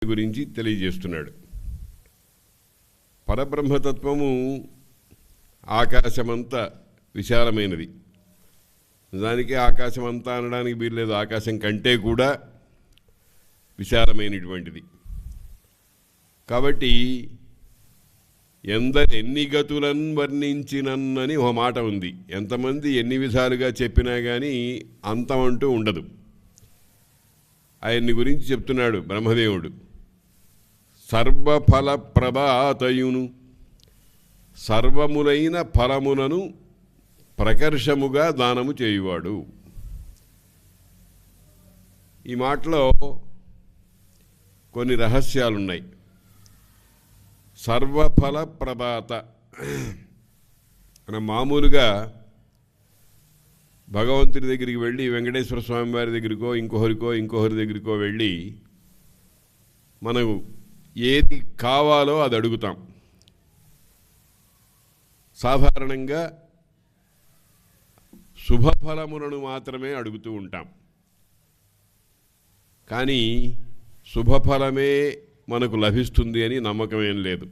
గురించి తెలియజేస్తున్నాడు. పరబ్రహ్మతత్వము ఆకాశమంత విశాలమైనది. నిజానికి ఆకాశమంతా అనడానికి వీల్లేదు, ఆకాశం కంటే కూడా విశాలమైనటువంటిది. కాబట్టి ఎన్ని గతులను వర్ణించినని ఒక మాట ఉంది. ఎంతమంది ఎన్ని విధాలుగా చెప్పినా కానీ అంతమంటూ ఉండదు. ఆయన్ని గురించి చెప్తున్నాడు బ్రహ్మదేవుడు. సర్వఫల ప్రభాతయును సర్వములైన ఫలములను ప్రకర్షముగా దానము చేయువాడు. ఈ మాటలో కొన్ని రహస్యాలున్నాయి. సర్వఫల ప్రభాత మనం మామూలుగా భగవంతుడి దగ్గరికి వెళ్ళి, వెంకటేశ్వర స్వామి వారి దగ్గరికో ఇంకొకరి దగ్గరికో వెళ్ళి మనకు ఏది కావాలో అది అడుగుతాం. సాధారణంగా శుభఫలములను మాత్రమే అడుగుతూ ఉంటాం. కానీ శుభఫలమే మనకు లభిస్తుంది అని నమ్మకమేం లేదు.